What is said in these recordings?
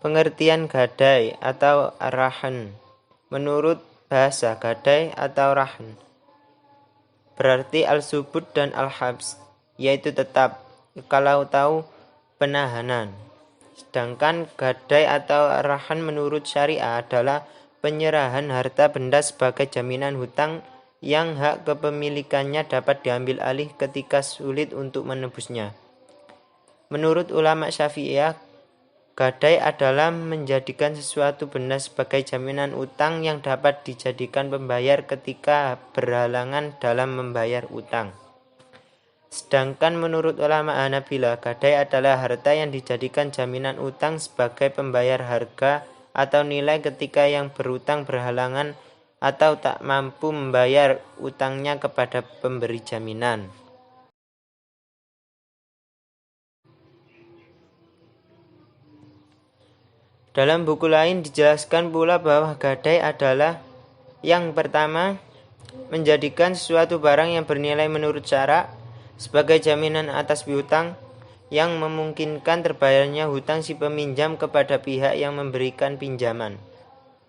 Pengertian gadai atau rahan. Menurut bahasa, gadai atau rahan berarti al-subut dan al-habs, yaitu tetap, kalau tahu penahanan. Sedangkan gadai atau rahan menurut syariah adalah penyerahan harta benda sebagai jaminan hutang yang hak kepemilikannya dapat diambil alih ketika sulit untuk menebusnya. Menurut ulama Syafi'iyah, gadai adalah menjadikan sesuatu benda sebagai jaminan utang yang dapat dijadikan pembayar ketika berhalangan dalam membayar utang. Sedangkan menurut ulama Hanabilah, gadai adalah harta yang dijadikan jaminan utang sebagai pembayar harga atau nilai ketika yang berutang berhalangan atau tak mampu membayar utangnya kepada pemberi jaminan. Dalam buku lain dijelaskan pula bahwa gadai adalah yang pertama, menjadikan sesuatu barang yang bernilai menurut syarak sebagai jaminan atas piutang yang memungkinkan terbayarnya hutang si peminjam kepada pihak yang memberikan pinjaman.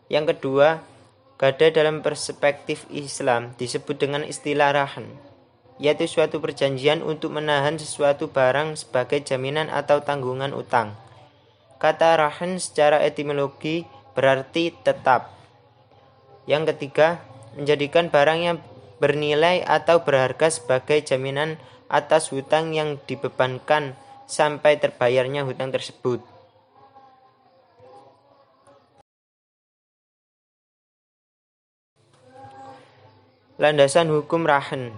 Yang kedua, gadai dalam perspektif Islam disebut dengan istilah rahan, yaitu suatu perjanjian untuk menahan sesuatu barang sebagai jaminan atau tanggungan utang. Kata rahan secara etimologi berarti tetap. Yang ketiga, menjadikan barang yang bernilai atau berharga sebagai jaminan atas hutang yang dibebankan sampai terbayarnya hutang tersebut. Landasan hukum rahan.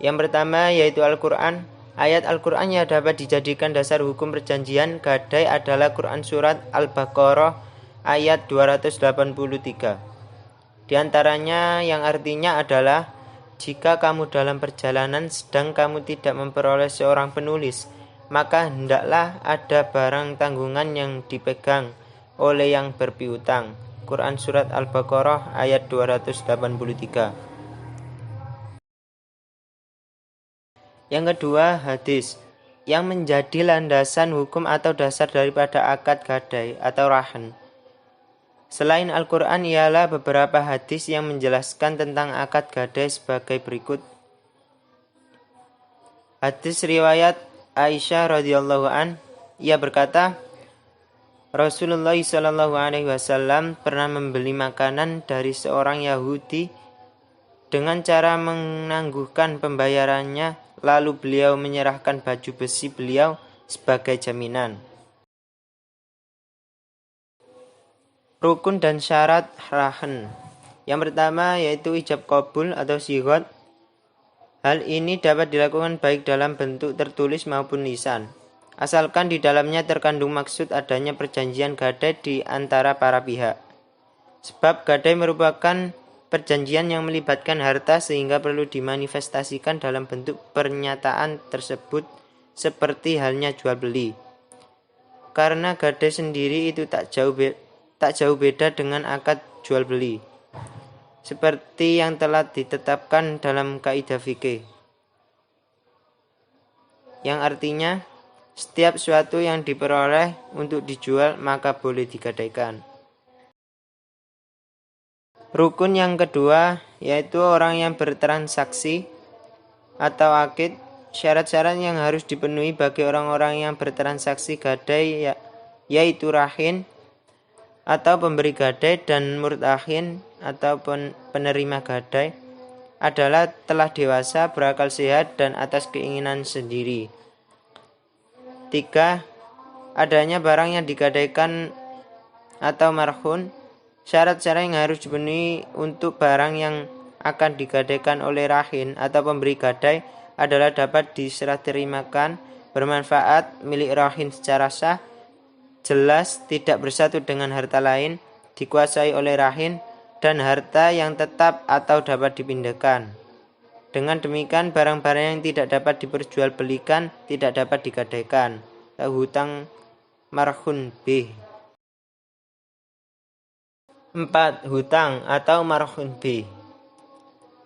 Yang pertama yaitu Al-Quran. Ayat Al-Quran yang dapat dijadikan dasar hukum perjanjian gadai adalah Quran Surat Al-Baqarah ayat 283. Di antaranya yang artinya adalah, jika kamu dalam perjalanan sedang kamu tidak memperoleh seorang penulis, maka hendaklah ada barang tanggungan yang dipegang oleh yang berpiutang. Quran Surat Al-Baqarah ayat 283. Yang kedua, hadis yang menjadi landasan hukum atau dasar daripada akad gadai atau rahan. Selain Al-Quran ialah beberapa hadis yang menjelaskan tentang akad gadai sebagai berikut. Hadis riwayat Aisyah radhiyallahu an, ia berkata, Rasulullah SAW pernah membeli makanan dari seorang Yahudi dengan cara menangguhkan pembayarannya, lalu beliau menyerahkan baju besi beliau sebagai jaminan. Rukun dan syarat rahan. Yang pertama yaitu ijab qabul atau sighot. Hal ini dapat dilakukan baik dalam bentuk tertulis maupun lisan, asalkan di dalamnya terkandung maksud adanya perjanjian gadai di antara para pihak. Sebab gadai merupakan perjanjian yang melibatkan harta sehingga perlu dimanifestasikan dalam bentuk pernyataan tersebut seperti halnya jual beli. Karena gadai sendiri itu tak jauh beda dengan akad jual beli, seperti yang telah ditetapkan dalam kaidah fikih, yang artinya setiap sesuatu yang diperoleh untuk dijual maka boleh digadaikan. Rukun yang kedua yaitu orang yang bertransaksi atau akid. Syarat-syarat yang harus dipenuhi bagi orang-orang yang bertransaksi gadai yaitu rahin atau pemberi gadai dan murtahin atau penerima gadai adalah telah dewasa, berakal sehat, dan atas keinginan sendiri. 3. Adanya barang yang digadaikan atau marhun. Syarat-syarat yang harus dipenuhi untuk barang yang akan digadaikan oleh rahin atau pemberi gadai adalah dapat diserah terimakan, bermanfaat, milik rahin secara sah, jelas, tidak bersatu dengan harta lain, dikuasai oleh rahin, dan harta yang tetap atau dapat dipindahkan. Dengan demikian barang-barang yang tidak dapat diperjualbelikan tidak dapat digadaikan. Hutang marhun bih. 4. Hutang atau marhun bih.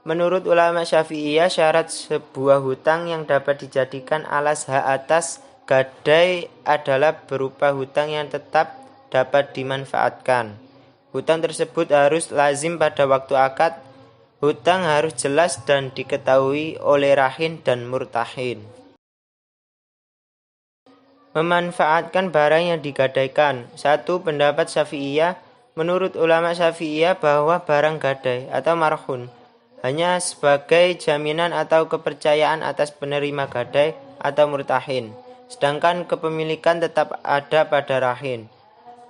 Menurut ulama Syafi'iyah, syarat sebuah hutang yang dapat dijadikan alas hak atas gadai adalah berupa hutang yang tetap dapat dimanfaatkan. Hutang tersebut harus lazim pada waktu akad. Hutang harus jelas dan diketahui oleh rahin dan murtahin. Memanfaatkan barang yang digadaikan. 1. Pendapat Syafi'iyah. Menurut ulama Syafi'iyah bahwa barang gadai atau marhun hanya sebagai jaminan atau kepercayaan atas penerima gadai atau murtahin, sedangkan kepemilikan tetap ada pada rahin.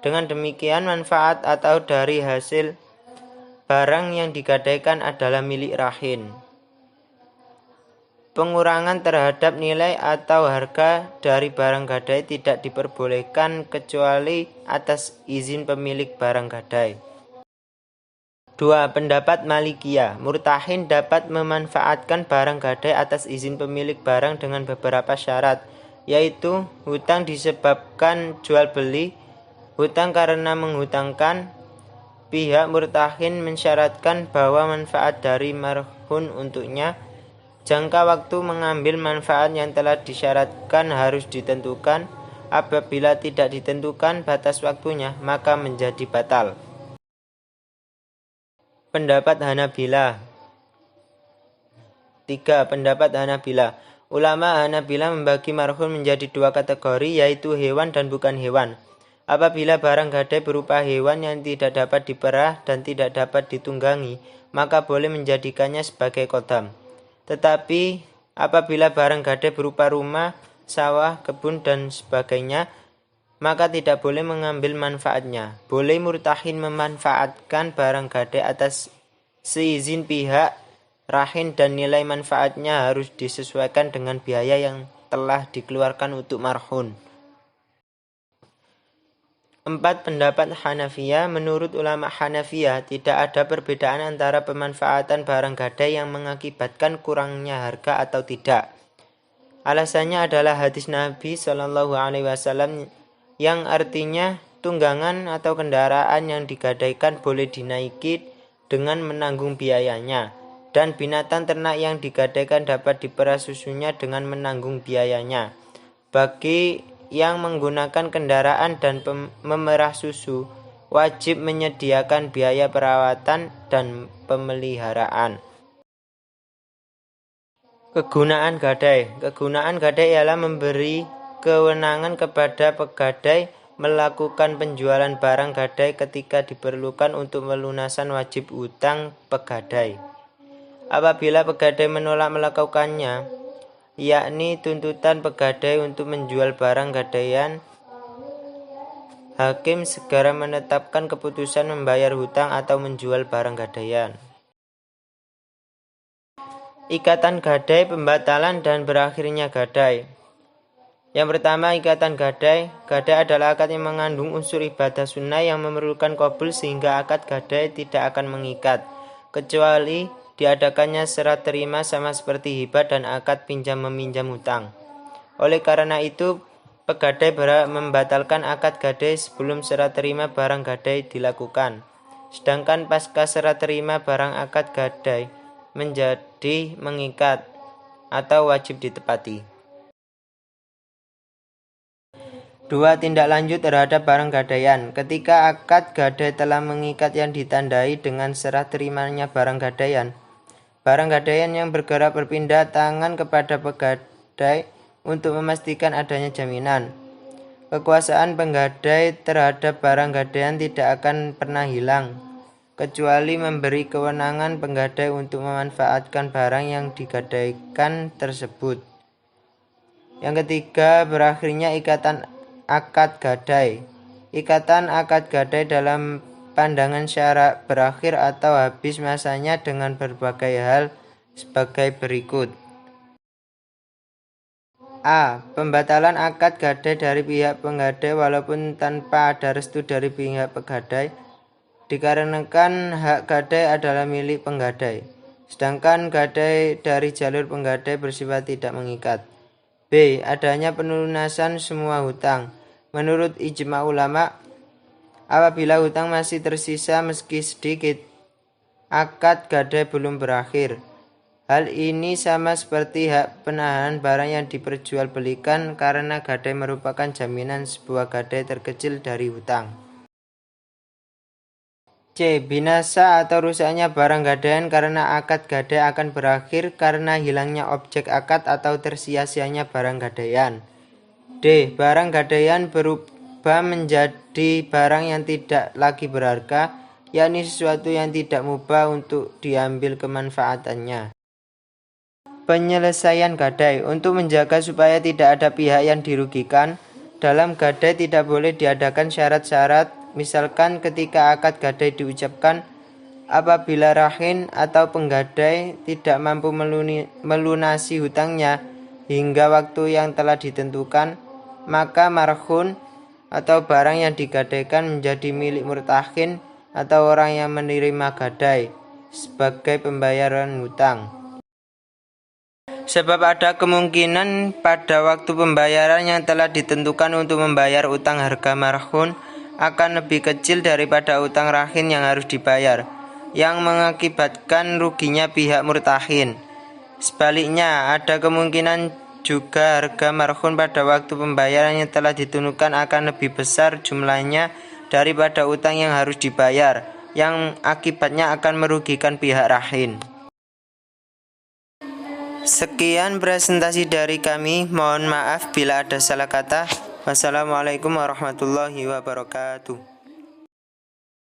Dengan demikian manfaat atau dari hasil barang yang digadaikan adalah milik rahin. Pengurangan terhadap nilai atau harga dari barang gadai tidak diperbolehkan kecuali atas izin pemilik barang gadai. 2. Pendapat Malikiyah. Murtahin dapat memanfaatkan barang gadai atas izin pemilik barang dengan beberapa syarat, yaitu hutang disebabkan jual beli, hutang karena menghutangkan. Pihak murtahin mensyaratkan bahwa manfaat dari marhun untuknya. Jangka waktu mengambil manfaat yang telah disyaratkan harus ditentukan. Apabila tidak ditentukan batas waktunya, maka menjadi batal. Pendapat Hanabilah. 3. Pendapat Hanabilah. Ulama Hanabilah membagi marhun menjadi 2 kategori, yaitu hewan dan bukan hewan. Apabila barang gadai berupa hewan yang tidak dapat diperah dan tidak dapat ditunggangi, maka boleh menjadikannya sebagai qodam. Tetapi apabila barang gadai berupa rumah, sawah, kebun, dan sebagainya, maka tidak boleh mengambil manfaatnya. Boleh murtahin memanfaatkan barang gadai atas seizin pihak rahin dan nilai manfaatnya harus disesuaikan dengan biaya yang telah dikeluarkan untuk marhun. 4. Pendapat Hanafiyah. Menurut ulama Hanafiyah, tidak ada perbedaan antara pemanfaatan barang gadai yang mengakibatkan kurangnya harga atau tidak. Alasannya adalah hadis Nabi SAW yang artinya tunggangan atau kendaraan yang digadaikan boleh dinaiki dengan menanggung biayanya, dan binatang ternak yang digadaikan dapat diperah susunya dengan menanggung biayanya. Bagi yang menggunakan kendaraan dan memerah susu, wajib menyediakan biaya perawatan dan pemeliharaan. Kegunaan gadai. Kegunaan gadai ialah memberi kewenangan kepada pegadai melakukan penjualan barang gadai ketika diperlukan untuk melunasan wajib utang pegadai. Apabila pegadai menolak melakukannya, yakni tuntutan pegadai untuk menjual barang gadaian, hakim segera menetapkan keputusan membayar hutang atau menjual barang gadaian. Ikatan gadai, pembatalan dan berakhirnya gadai. Yang pertama, ikatan gadai. Gadai adalah akad yang mengandung unsur ibadah sunnah yang memerlukan qabul, sehingga akad gadai tidak akan mengikat, kecuali diadakannya serat terima sama seperti hibah dan akad pinjam-meminjam hutang. Oleh karena itu, pegadai berhak membatalkan akad gadai sebelum serat terima barang gadai dilakukan. Sedangkan pasca serat terima barang akad gadai menjadi mengikat atau wajib ditepati. 2. Tindak lanjut terhadap barang gadaian. Ketika akad gadai telah mengikat yang ditandai dengan serah terimanya barang gadaian yang bergerak berpindah tangan kepada pegadai untuk memastikan adanya jaminan. Kekuasaan penggadai terhadap barang gadaian tidak akan pernah hilang, kecuali memberi kewenangan penggadai untuk memanfaatkan barang yang digadaikan tersebut. Yang ketiga, berakhirnya ikatan akad gadai. Ikatan akad gadai dalam pandangan syara berakhir atau habis masanya dengan berbagai hal sebagai berikut. A. Pembatalan akad gadai dari pihak penggadai walaupun tanpa ada restu dari pihak pegadai, dikarenakan hak gadai adalah milik penggadai, sedangkan gadai dari jalur penggadai bersifat tidak mengikat. B. Adanya pelunasan semua hutang. Menurut ijma ulama, apabila hutang masih tersisa meski sedikit, akad gadai belum berakhir. Hal ini sama seperti hak penahanan barang yang diperjualbelikan, karena gadai merupakan jaminan sebuah gadai terkecil dari hutang. C. Binasa atau rusaknya barang gadaian karena akad gadai akan berakhir karena hilangnya objek akad atau tersia-sianya barang gadaian. D. Barang gadaian berubah menjadi barang yang tidak lagi berharga, yakni sesuatu yang tidak mubah untuk diambil kemanfaatannya. Penyelesaian gadai. Untuk menjaga supaya tidak ada pihak yang dirugikan, dalam gadai tidak boleh diadakan syarat-syarat. Misalkan ketika akad gadai diucapkan, apabila rahin atau penggadai tidak mampu melunasi hutangnya hingga waktu yang telah ditentukan, maka marhun atau barang yang digadaikan menjadi milik murtahin atau orang yang menerima gadai sebagai pembayaran hutang. Sebab ada kemungkinan pada waktu pembayaran yang telah ditentukan untuk membayar utang harga marhun akan lebih kecil daripada utang rahin yang harus dibayar, yang mengakibatkan ruginya pihak murtahin. Sebaliknya, ada kemungkinan juga harga marhun pada waktu pembayaran yang telah ditentukan akan lebih besar jumlahnya daripada utang yang harus dibayar, yang akibatnya akan merugikan pihak rahin. Sekian presentasi dari kami, mohon maaf bila ada salah kata. Wassalamualaikum warahmatullahi wabarakatuh.